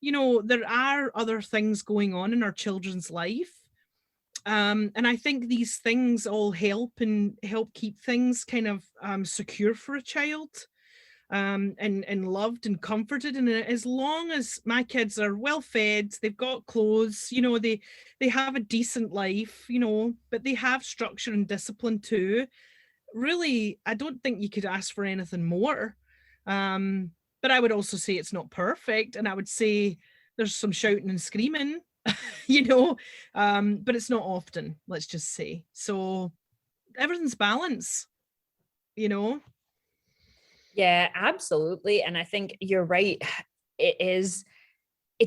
there are other things going on in our children's life. And I think these things all help keep things kind of secure for a child, and loved and comforted. And as long as my kids are well fed, they've got clothes, they have a decent life, but they have structure and discipline too. Really, I don't think you could ask for anything more. But I would also say it's not perfect, and I would say there's some shouting and screaming, but it's not often, let's just say. So everything's balance, you know. Yeah, absolutely. And I think you're right. It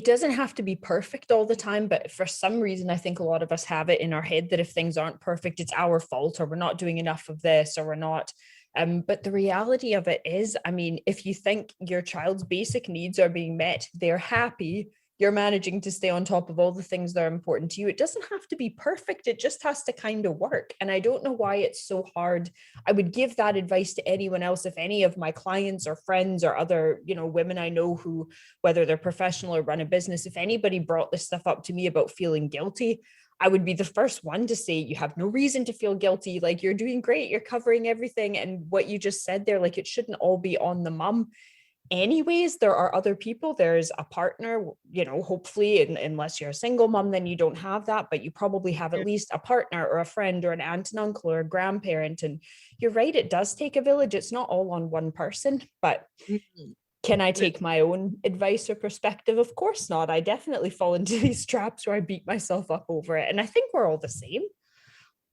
doesn't have to be perfect all the time, but for some reason, I think a lot of us have it in our head that if things aren't perfect, it's our fault, or we're not doing enough of this, or we're not. But the reality of it is, I mean, if you think your child's basic needs are being met, they're happy, you're managing to stay on top of all the things that are important to you. It doesn't have to be perfect. It just has to kind of work. And I don't know why it's so hard. I would give that advice to anyone else. If any of my clients or friends or other, women I know who, whether they're professional or run a business, if anybody brought this stuff up to me about feeling guilty, I would be the first one to say, you have no reason to feel guilty. Like, you're doing great. You're covering everything. And what you just said there, like, it shouldn't all be on the mum. Anyways, there are other people. There's a partner, hopefully, unless you're a single mom, then you don't have that, but you probably have at least a partner or a friend or an aunt and uncle or a grandparent. And you're right, it does take a village. It's not all on one person. But can I take my own advice or perspective? Of course not. I definitely fall into these traps where I beat myself up over it. And I think we're all the same.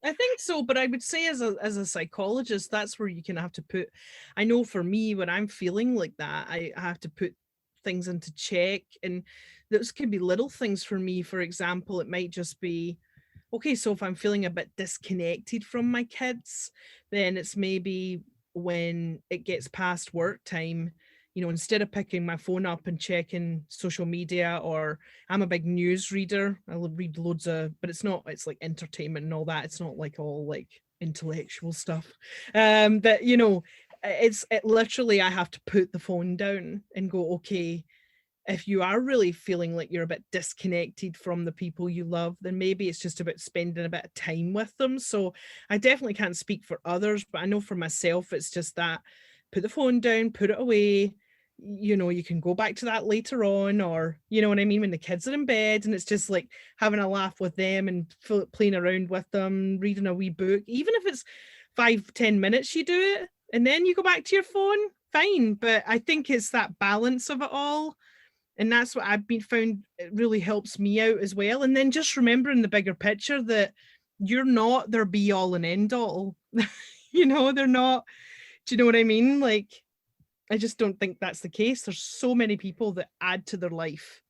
I think so, but I would say as a psychologist, that's where you can have to put, I know for me, when I'm feeling like that, I have to put things into check. And those could be little things for me. For example, it might just be, okay, so if I'm feeling a bit disconnected from my kids, then it's maybe when it gets past work time, instead of picking my phone up and checking social media, or I'm a big news reader. I'll read loads but it's like entertainment and all that. It's not like all like intellectual stuff. But it literally, I have to put the phone down and go, okay, if you are really feeling like you're a bit disconnected from the people you love, then maybe it's just about spending a bit of time with them. So I definitely can't speak for others, but I know for myself, it's just that, put the phone down, put it away. You can go back to that later on, or you know what I mean, when the kids are in bed, and it's just like having a laugh with them and playing around with them, reading a wee book. Even if it's 5-10 minutes, you do it, and then you go back to your phone, fine. But I think it's that balance of it all. And that's what I've been found, it really helps me out as well. And then just remembering the bigger picture, that you're not their be all and end all. They're not. Do you know what I mean? Like, I just don't think that's the case. There's so many people that add to their life.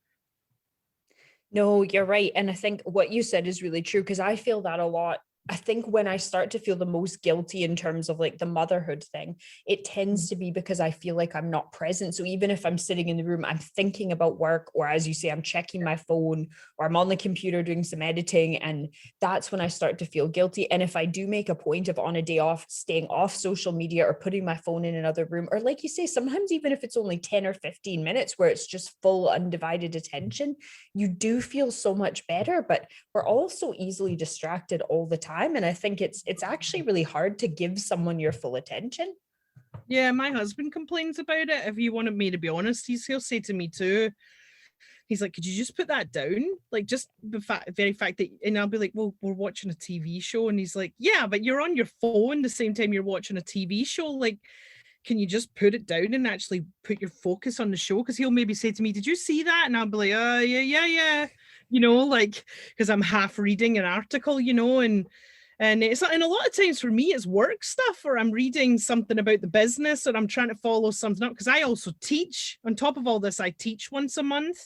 No, you're right. And I think what you said is really true, because I feel that a lot. I think when I start to feel the most guilty in terms of like the motherhood thing, it tends to be because I feel like I'm not present. So even if I'm sitting in the room, I'm thinking about work, or as you say, I'm checking my phone, or I'm on the computer doing some editing. And that's when I start to feel guilty. And if I do make a point of, on a day off, staying off social media or putting my phone in another room, or like you say, sometimes even if it's only 10 or 15 minutes where it's just full undivided attention, you do feel so much better. But we're all so easily distracted all the time. And I think it's actually really hard to give someone your full attention. Yeah, my husband complains about it. If you wanted me to be honest, he'll say to me too, he's like, could you just put that down? Like, just the very fact that, and I'll be like, well, we're watching a TV show. And he's like, yeah, but you're on your phone the same time you're watching a TV show. Like, can you just put it down and actually put your focus on the show? Because he'll maybe say to me, did you see that? And I'll be like, yeah. Like, because I'm half reading an article, and it's, and a lot of times for me, it's work stuff, or I'm reading something about the business, or I'm trying to follow something up, because I also teach. On top of all this, I teach once a month.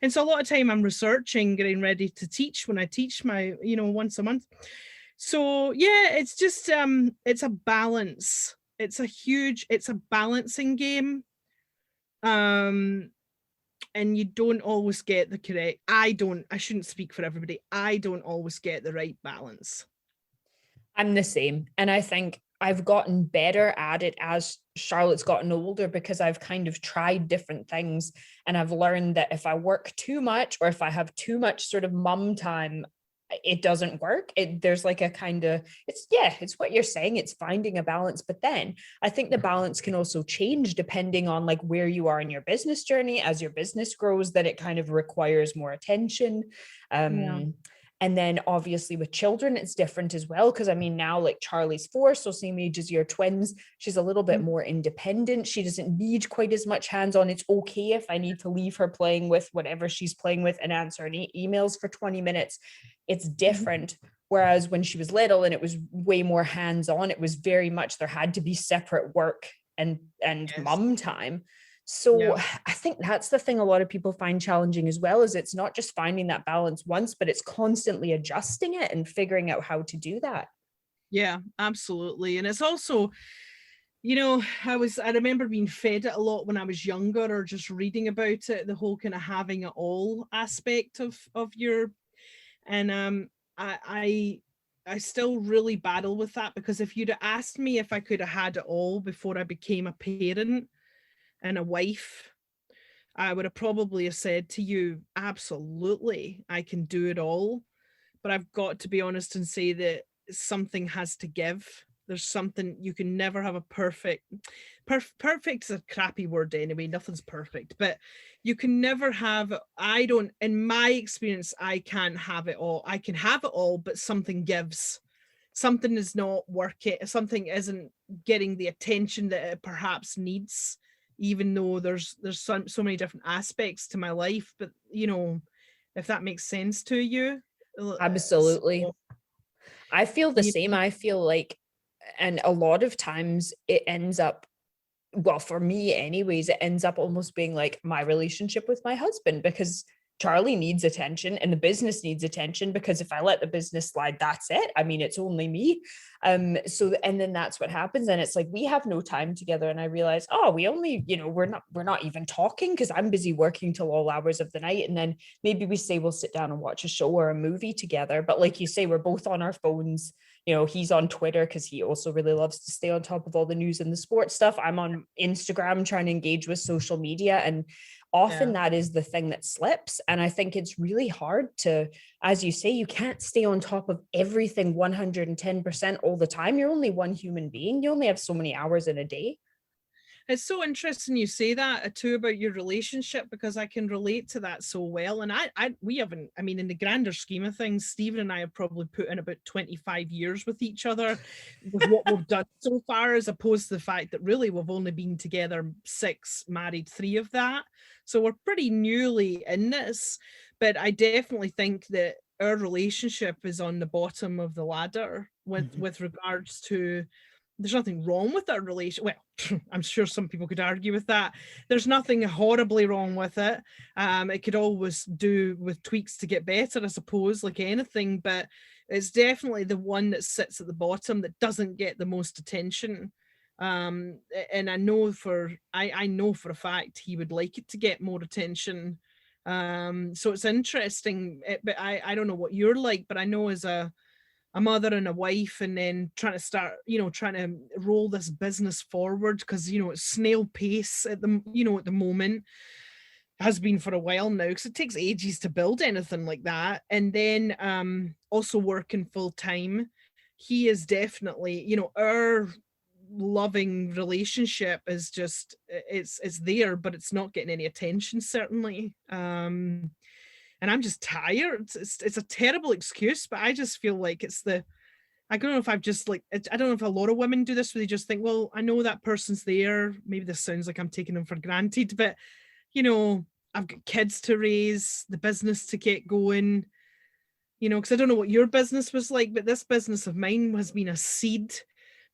And so a lot of time I'm researching, getting ready to teach when I teach my, once a month. So yeah, it's just, it's a balance. It's a balancing game. And you don't always get the correct, I shouldn't speak for everybody. I don't always get the right balance. I'm the same. And I think I've gotten better at it as Charlotte's gotten older, because I've kind of tried different things, and I've learned that if I work too much, or if I have too much sort of mum time, it doesn't work. There's like a kind of, it's what you're saying, it's finding a balance. But then I think the balance can also change depending on like where you are in your business journey. As your business grows, then it kind of requires more attention. Yeah. And then obviously with children, it's different as well. Because I mean, now like Charlie's 4, so same age as your twins, she's a little bit more independent. She doesn't need quite as much hands-on. It's okay if I need to leave her playing with whatever she's playing with and answer any emails for 20 minutes. It's different. Whereas when she was little and it was way more hands-on, it was very much, there had to be separate work and Yes. mum time. So Yeah. I think that's the thing a lot of people find challenging as well, is it's not just finding that balance once, but it's constantly adjusting it and figuring out how to do that. Yeah, absolutely. And it's also, you know, I remember being fed it a lot when I was younger, or just reading about it, the whole kind of having it all aspect of your, and I still really battle with that, because if you'd have asked me if I could have had it all before I became a parent and a wife, I would have probably have said to you, absolutely, I can do it all. But I've got to be honest and say that something has to give. There's something, you can never have a perfect is a crappy word anyway, nothing's perfect, but you can never have, I don't, in my experience, I can't have it all. I can have it all, but something gives. Something is not working, something isn't getting the attention that it perhaps needs, even though there's so many different aspects to my life. But you know, if that makes sense to you. Absolutely. So, I feel the same. I feel like, and a lot of times it ends up, well, for me anyways, it ends up almost being like my relationship with my husband, because Charlie needs attention and the business needs attention, because if I let the business slide, that's it. I mean, it's only me. So, and then that's what happens. And it's like, we have no time together. And I realize, oh, we only, we're not even talking, because I'm busy working till all hours of the night. And then maybe we say we'll sit down and watch a show or a movie together. But like you say, we're both on our phones. He's on Twitter because he also really loves to stay on top of all the news and the sports stuff. I'm on Instagram trying to engage with social media. And often that is the thing that slips. And I think it's really hard to, as you say, you can't stay on top of everything 110% all the time. You're only one human being. You only have so many hours in a day. It's so interesting you say that too about your relationship, because I can relate to that so well. And we haven't, I mean, in the grander scheme of things, Stephen and I have probably put in about 25 years with each other with what we've done so far, as opposed to the fact that really we've only been together 6, married 3 of that. So we're pretty newly in this, but I definitely think that our relationship is on the bottom of the ladder with regards to, there's nothing wrong with our relation. Well, I'm sure some people could argue with that. There's nothing horribly wrong with it. It could always do with tweaks to get better, I suppose, like anything, but it's definitely the one that sits at the bottom that doesn't get the most attention. And I know for a fact he would like it to get more attention. So it's interesting, but I don't know what you're like, but I know as a mother and a wife, and then trying to roll this business forward, because it's snail pace at the moment, has been for a while now, because it takes ages to build anything like that. And then also working full time, he is definitely, our loving relationship is just, it's there, but it's not getting any attention, certainly. And I'm just tired. It's a terrible excuse, but I just feel like I don't know if I've just like, I don't know if a lot of women do this, where they just think, well, I know that person's there. Maybe this sounds like I'm taking them for granted, but I've got kids to raise, the business to get going, because I don't know what your business was like, but this business of mine has been a seed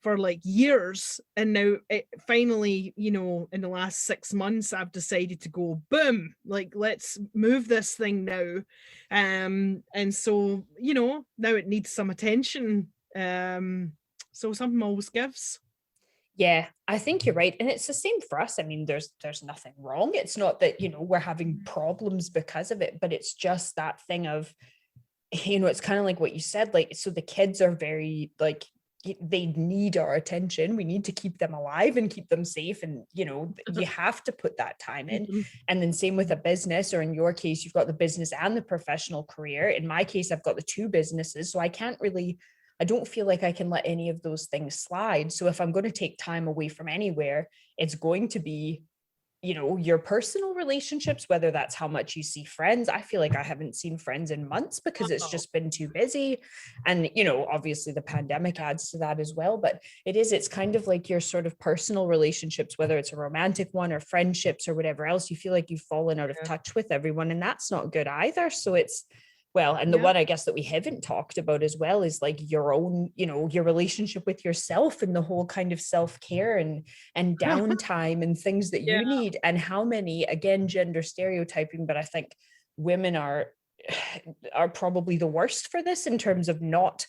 for like years. And now it finally, in the last 6 months, I've decided to go boom, like, let's move this thing now. And so, now it needs some attention. So something always gives. Yeah, I think you're right. And it's the same for us. I mean, there's nothing wrong. It's not that, we're having problems because of it, but it's just that thing of, it's kind of like what you said, like, so the kids are very like, they need our attention. We need to keep them alive and keep them safe. And, you have to put that time in. And then same with a business, or in your case, you've got the business and the professional career. In my case, I've got the two businesses. So I don't feel like I can let any of those things slide. So if I'm going to take time away from anywhere, it's going to be, your personal relationships, whether that's how much you see friends. I feel like I haven't seen friends in months because it's just been too busy. And, obviously the pandemic adds to that as well. But it's kind of like your sort of personal relationships, whether it's a romantic one or friendships or whatever else, you feel like you've fallen out of touch with everyone, and that's not good either. So the one I guess that we haven't talked about as well is like your own, your relationship with yourself, and the whole kind of self-care and downtime and things that you need, and how many, again, gender stereotyping, but I think women are probably the worst for this in terms of not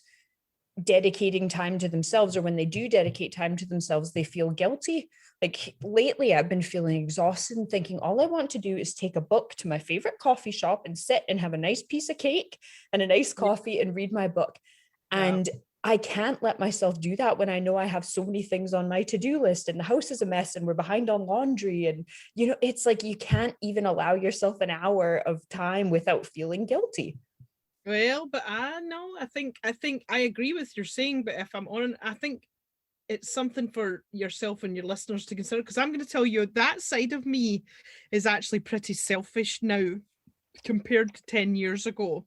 dedicating time to themselves, or when they do dedicate time to themselves, they feel guilty. Like lately, I've been feeling exhausted and thinking all I want to do is take a book to my favorite coffee shop and sit and have a nice piece of cake and a nice coffee and read my book. And I can't let myself do that when I know I have so many things on my to-do list, and the house is a mess, and we're behind on laundry. And, it's like you can't even allow yourself an hour of time without feeling guilty. Well, but I think I agree with you're saying, but if I'm on, I think it's something for yourself and your listeners to consider, because I'm going to tell you that side of me is actually pretty selfish now compared to 10 years ago.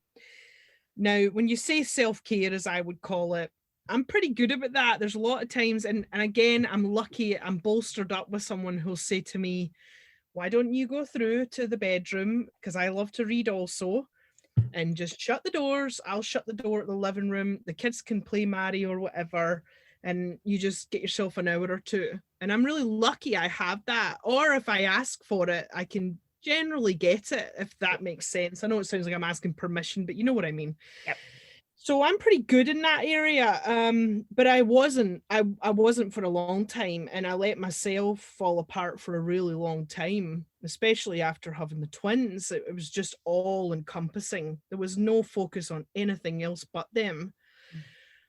Now, when you say self-care, as I would call it, I'm pretty good about that. There's a lot of times, and again, I'm lucky, I'm bolstered up with someone who'll say to me, why don't you go through to the bedroom, because I love to read also, and just shut the doors. I'll shut the door at the living room. The kids can play Mario or whatever, and you just get yourself an hour or two. And I'm really lucky I have that. Or if I ask for it, I can generally get it, if that makes sense. I know it sounds like I'm asking permission, but you know what I mean. Yep. So I'm pretty good in that area. But I wasn't for a long time, and I let myself fall apart for a really long time, especially after having the twins. It was just all encompassing. There was no focus on anything else but them.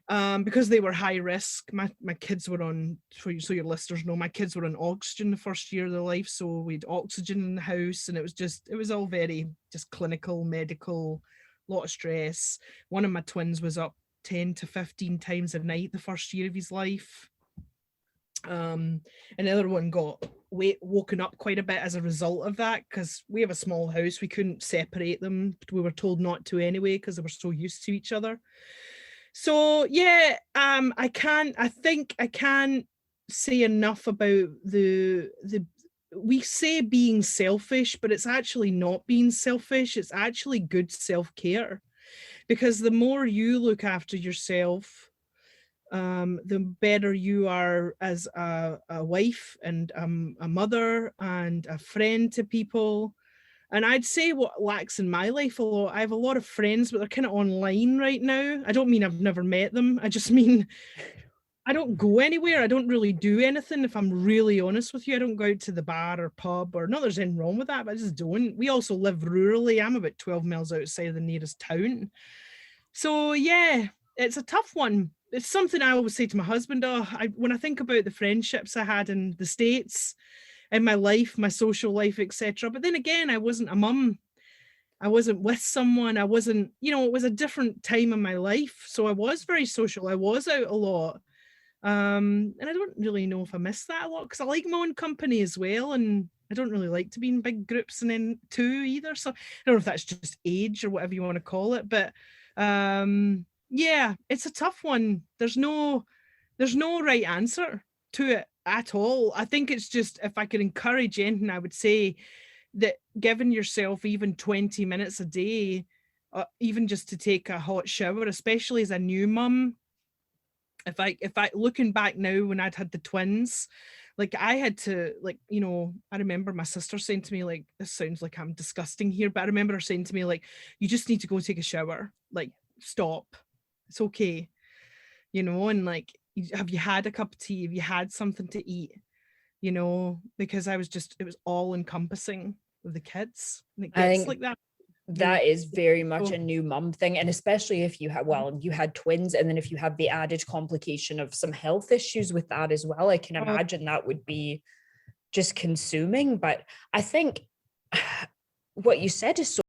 Because they were high risk. My kids were on, so your listeners know, my kids were on oxygen the first year of their life. So we'd oxygen in the house, and it was all very just clinical, medical, lot of stress. One of my twins was up 10 to 15 times a night the first year of his life. And the other one got woken up quite a bit as a result of that, because we have a small house. We couldn't separate them. We were told not to anyway, because they were so used to each other. So I think I can't say enough about we say being selfish, but it's actually not being selfish. It's actually good self-care, because the more you look after yourself, the better you are as a wife and a mother and a friend to people. And I'd say what lacks in my life a lot, I have a lot of friends, but they're kind of online right now. I don't mean I've never met them. I just mean I don't go anywhere. I don't really do anything. If I'm really honest with you, I don't go out to the bar or pub, or not there's anything wrong with that, but I just don't. We also live rurally. I'm about 12 miles outside of the nearest town. So yeah, it's a tough one. It's something I always say to my husband. When I think about the friendships I had in the States, in my life, my social life, etc. But then again, I wasn't a mum. I wasn't with someone. I wasn't, it was a different time in my life. So I was very social. I was out a lot. And I don't really know if I miss that a lot, because I like my own company as well. And I don't really like to be in big groups and then two either. So I don't know if that's just age or whatever you want to call it. But yeah, it's a tough one. There's no right answer to it at all. I think it's just, if I could encourage anything, I would say that giving yourself even 20 minutes a day, even just to take a hot shower, especially as a new mum. If I looking back now, when I'd had the twins, like I had to, like, I remember my sister saying to me, like, this sounds like I'm disgusting here, but I remember her saying to me, like, you just need to go take a shower, like, stop, it's okay, and like, have you had a cup of tea? Have you had something to eat? Because it was all encompassing with the kids, and it gets like that. That is very much a new mum thing. And especially if you had, well, you had twins, and then if you have the added complication of some health issues with that as well, I can imagine that would be just consuming. But I think what you said is so